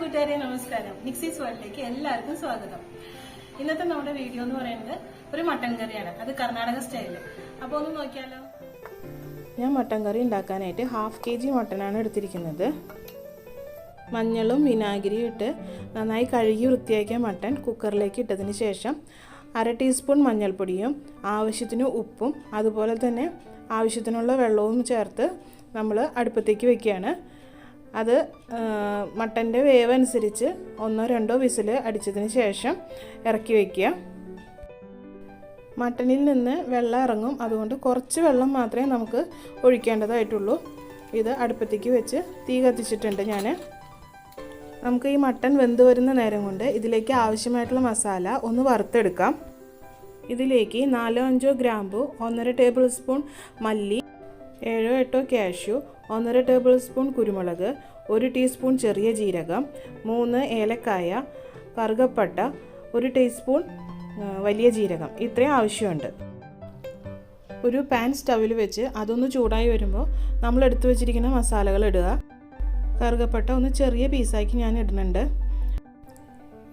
കൂട്ടുകാരെ നമസ്കാരം. നിക്സീസ് വേൾഡിലേക്ക് എല്ലാവർക്കും സ്വാഗതം. ഇന്നത്തെ നമ്മുടെ വീഡിയോ എന്ന് പറയുന്നത് ഒരു മട്ടൻ കറിയാണ്. അത് കർണാടക സ്റ്റൈലിൽ. അപ്പോൾ ഒന്ന് നോക്കിയാലോ. ഞാൻ മട്ടൻ കറി ഉണ്ടാക്കാനായിട്ട് 1/2 kg മട്ടനാണ് എടുത്തിരിക്കുന്നത്. മഞ്ഞളും വിനാഗിരിയും ഇട്ട് നന്നായി കഴുകി വൃത്തിയാക്കിയ മട്ടൻ കുക്കറിലേക്ക് ഇട്ടതിന് ശേഷം 1/2 ടീസ്പൂൺ മഞ്ഞൾപ്പൊടിയും ആവശ്യത്തിന് ഉപ്പും അതുപോലെ തന്നെ ആവശ്യത്തിനുള്ള വെള്ളവും ചേർത്ത് നമ്മൾ അടുപ്പത്തേക്ക് വെക്കുകയാണ്. അത് മട്ടൻ്റെ വേവ് അനുസരിച്ച് 1-2 വിസിൽ അടിച്ചതിന് ശേഷം ഇറക്കി വയ്ക്കുക. മട്ടനിൽ നിന്ന് വെള്ളം ഇറങ്ങും, അതുകൊണ്ട് കുറച്ച് വെള്ളം മാത്രമേ നമുക്ക് ഒഴിക്കേണ്ടതായിട്ടുള്ളൂ. ഇത് അടുപ്പത്തേക്ക് വെച്ച് തീ കത്തിച്ചിട്ടുണ്ട് ഞാൻ. നമുക്ക് ഈ മട്ടൻ വെന്ത് വരുന്ന നേരം കൊണ്ട് ഇതിലേക്ക് ആവശ്യമായിട്ടുള്ള മസാല ഒന്ന് വറുത്തെടുക്കാം. ഇതിലേക്ക് 4-5 ഗ്രാമ്പു, 1.5 ടേബിൾ സ്പൂൺ മല്ലി, 7-8 കാഷ്യൂ, 1.5 ടേബിൾ സ്പൂൺ കുരുമുളക്, 1 ടീസ്പൂൺ ചെറിയ ജീരകം, 3 ഏലക്കായ, കറുകപ്പട്ട, 1 ടീസ്പൂൺ വലിയ ജീരകം, ഇത്രയും ആവശ്യമുണ്ട്. ഒരു പാൻ സ്റ്റവിൽ വെച്ച് അതൊന്ന് ചൂടായി വരുമ്പോൾ നമ്മൾ എടുത്തു വെച്ചിരിക്കുന്ന മസാലകൾ ഇടുക. കറുകപ്പട്ട ഒന്ന് ചെറിയ പീസാക്കി ഞാൻ ഇടുന്നുണ്ട്.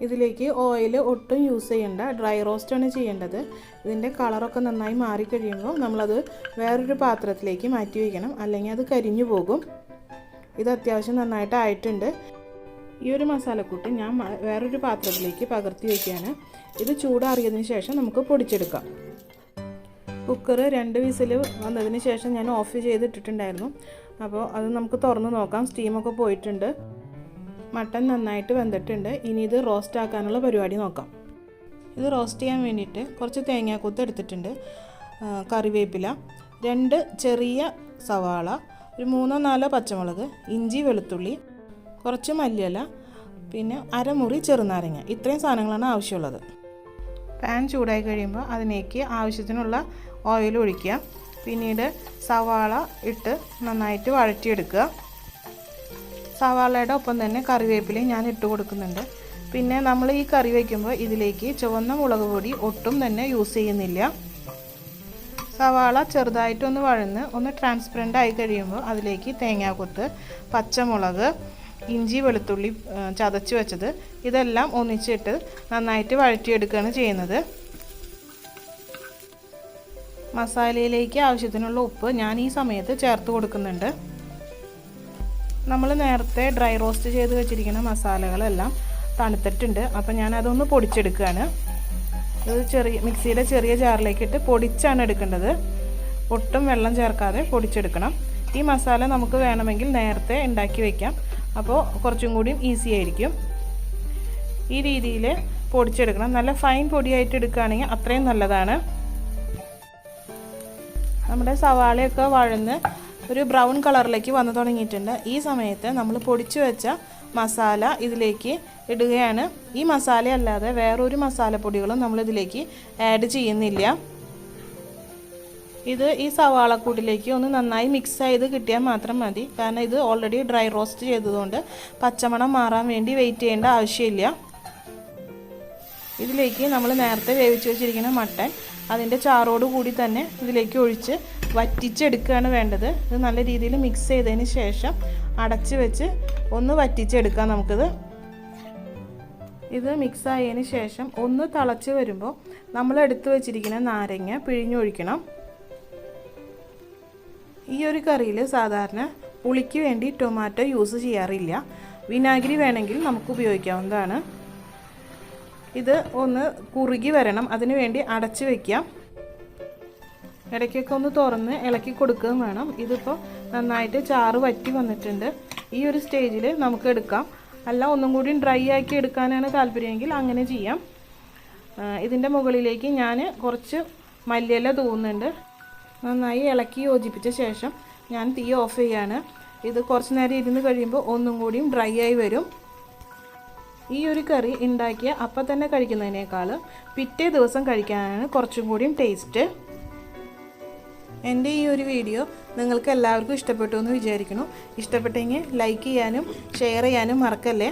ഇതിലേക്ക് ഓയിൽ ഒട്ടും യൂസ് ചെയ്യേണ്ട, ഡ്രൈ റോസ്റ്റാണ് ചെയ്യേണ്ടത്. ഇതിൻ്റെ കളറൊക്കെ നന്നായി മാറിക്കഴിയുമ്പോൾ നമ്മളത് വേറൊരു പാത്രത്തിലേക്ക് മാറ്റി വയ്ക്കണം, അല്ലെങ്കിൽ അത് കരിഞ്ഞു പോകും. ഇത് അത്യാവശ്യം നന്നായിട്ട് ആയിട്ടുണ്ട്. ഈ ഒരു മസാലക്കൂട്ട് ഞാൻ വേറൊരു പാത്രത്തിലേക്ക് പകർത്തി വയ്ക്കുകയാണ്. ഇത് ചൂടാറിയതിന് ശേഷം നമുക്ക് പൊടിച്ചെടുക്കാം. കുക്കർ 2 വിസിൽ വന്നതിന് ശേഷം ഞാൻ ഓഫ് ചെയ്തിട്ടിട്ടുണ്ടായിരുന്നു. അപ്പോൾ അത് നമുക്ക് തുറന്ന് നോക്കാം. സ്റ്റീമൊക്കെ പോയിട്ടുണ്ട്. മട്ടൻ നന്നായിട്ട് വെന്തിട്ടുണ്ട്. ഇനി ഇത് റോസ്റ്റ് ആക്കാനുള്ള പരിപാടി നോക്കാം. ഇത് റോസ്റ്റ് ചെയ്യാൻ വേണ്ടിയിട്ട് കുറച്ച് തേങ്ങാക്കൊത്ത് എടുത്തിട്ടുണ്ട്, കറിവേപ്പില, 2 ചെറിയ സവാള, ഒരു 3-4 പച്ചമുളക്, ഇഞ്ചി വെളുത്തുള്ളി, കുറച്ച് മല്ലിയില, പിന്നെ 1/2 മുറി ചെറുനാരങ്ങ, ഇത്രയും സാധനങ്ങളാണ് ആവശ്യമുള്ളത്. പാൻ ചൂടായി കഴിയുമ്പോൾ അതിലേക്ക് ആവശ്യത്തിനുള്ള ഓയിൽ ഒഴിക്കുക. പിന്നീട് സവാള ഇട്ട് നന്നായിട്ട് വഴറ്റിയെടുക്കുക. സവാളയുടെ ഒപ്പം തന്നെ കറിവേപ്പിലയും ഞാൻ ഇട്ട് കൊടുക്കുന്നുണ്ട്. പിന്നെ നമ്മൾ ഈ കറി വയ്ക്കുമ്പോൾ ഇതിലേക്ക് ചുവന്ന മുളക് പൊടി ഒട്ടും തന്നെ യൂസ് ചെയ്യുന്നില്ല. സവാള ചെറുതായിട്ടൊന്ന് വഴന്ന് ഒന്ന് ട്രാൻസ്പെറൻ്റ് ആയി കഴിയുമ്പോൾ അതിലേക്ക് തേങ്ങാക്കൊത്ത്, പച്ചമുളക്, ഇഞ്ചി വെളുത്തുള്ളി ചതച്ച് വെച്ചത്, ഇതെല്ലാം ഒന്നിച്ചിട്ട് നന്നായിട്ട് വഴറ്റിയെടുക്കുകയാണ് ചെയ്യുന്നത്. മസാലയിലേക്ക് ആവശ്യത്തിനുള്ള ഉപ്പ് ഞാൻ ഈ സമയത്ത് ചേർത്ത് കൊടുക്കുന്നുണ്ട്. നമ്മൾ നേരത്തെ ഡ്രൈ റോസ്റ്റ് ചെയ്ത് വെച്ചിരിക്കുന്ന മസാലകളെല്ലാം തണുത്തിട്ടുണ്ട്. അപ്പം ഞാൻ അതൊന്ന് പൊടിച്ചെടുക്കുകയാണ്. ഇത് മിക്സിയുടെ ചെറിയ ജാറിലേക്ക് ഇട്ട് പൊടിച്ചാണ് എടുക്കേണ്ടത്. ഒട്ടും വെള്ളം ചേർക്കാതെ പൊടിച്ചെടുക്കണം. ഈ മസാല നമുക്ക് വേണമെങ്കിൽ നേരത്തെ ഉണ്ടാക്കി വയ്ക്കാം, അപ്പോൾ കുറച്ചും കൂടിയും ഈസി ആയിരിക്കും. ഈ രീതിയിൽ പൊടിച്ചെടുക്കണം. നല്ല ഫൈൻ പൊടിയായിട്ട് എടുക്കുകയാണെങ്കിൽ അത്രയും നല്ലതാണ്. നമ്മുടെ സവാളയൊക്കെ വഴന്ന് ഒരു ബ്രൗൺ കളറിലേക്ക് വന്നു തുടങ്ങിയിട്ടുണ്ട്. ഈ സമയത്ത് നമ്മൾ പൊടിച്ചു വെച്ച മസാല ഇതിലേക്ക് ഇടുകയാണ്. ഈ മസാല അല്ലാതെ വേറൊരു മസാലപ്പൊടികളും നമ്മളിതിലേക്ക് ആഡ് ചെയ്യുന്നില്ല. ഇത് ഈ സവാളക്കൂട്ടിലേക്ക് ഒന്ന് നന്നായി മിക്സ് ചെയ്ത് കിട്ടിയാൽ മാത്രം മതി. കാരണം ഇത് ഓൾറെഡി ഡ്രൈ റോസ്റ്റ് ചെയ്തതുകൊണ്ട് പച്ചമണം മാറാൻ വേണ്ടി വെയിറ്റ് ചെയ്യേണ്ട ആവശ്യമില്ല. ഇതിലേക്ക് നമ്മൾ നേരത്തെ വേവിച്ച് വെച്ചിരിക്കുന്ന മട്ടൻ അതിൻ്റെ ചാറോട് കൂടി തന്നെ ഇതിലേക്ക് ഒഴിച്ച് വറ്റിച്ചെടുക്കുകയാണ് വേണ്ടത്. ഇത് നല്ല രീതിയിൽ മിക്സ് ചെയ്തതിന് ശേഷം അടച്ച് വെച്ച് ഒന്ന് വറ്റിച്ചെടുക്കാം നമുക്കിത്. ഇത് മിക്സ് ആയതിന് ശേഷം ഒന്ന് തിളച്ച് വരുമ്പോൾ നമ്മൾ എടുത്തു വെച്ചിരിക്കുന്ന നാരങ്ങ പിഴിഞ്ഞൊഴിക്കണം. ഈ ഒരു കറിയിൽ സാധാരണ പുളിക്ക് വേണ്ടി ടൊമാറ്റോ യൂസ് ചെയ്യാറില്ല. വിനാഗിരി വേണമെങ്കിൽ നമുക്ക് ഉപയോഗിക്കാവുന്നതാണ്. ഇത് ഒന്ന് കുറുകി വരണം, അതിന് വേണ്ടി അടച്ച് വയ്ക്കാം. ഇടയ്ക്കൊക്കെ ഒന്ന് തുറന്ന് ഇളക്കി കൊടുക്കുകയും വേണം. ഇതിപ്പോൾ നന്നായിട്ട് ചാറ് വറ്റി വന്നിട്ടുണ്ട്. ഈ ഒരു സ്റ്റേജിൽ നമുക്ക് എടുക്കാം. അല്ല ഒന്നും കൂടി ഡ്രൈ ആക്കി എടുക്കാനാണ് താല്പര്യമെങ്കിൽ അങ്ങനെ ചെയ്യാം. ഇതിൻ്റെ മുകളിലേക്ക് ഞാൻ കുറച്ച് മല്ലിയില തൂവുന്നുണ്ട്. നന്നായി ഇളക്കി യോജിപ്പിച്ച ശേഷം ഞാൻ തീ ഓഫ് ചെയ്യാണ്. ഇത് കുറച്ച് നേരം ഇരുന്ന് കഴിയുമ്പോൾ ഒന്നും കൂടിയും ഡ്രൈ ആയി വരും. ഈ ഒരു കറി ഉണ്ടാക്കിയ അപ്പം തന്നെ കഴിക്കുന്നതിനേക്കാൾ പിറ്റേ ദിവസം കഴിക്കാനാണ് കുറച്ചും കൂടിയും ടേസ്റ്റ്. എൻ്റെ ഈ ഒരു വീഡിയോ നിങ്ങൾക്ക് എല്ലാവർക്കും ഇഷ്ടപ്പെട്ടു എന്ന് വിചാരിക്കുന്നു. ഇഷ്ടപ്പെട്ടെങ്കിൽ ലൈക്ക് ചെയ്യാനും ഷെയർ ചെയ്യാനും മറക്കല്ലേ.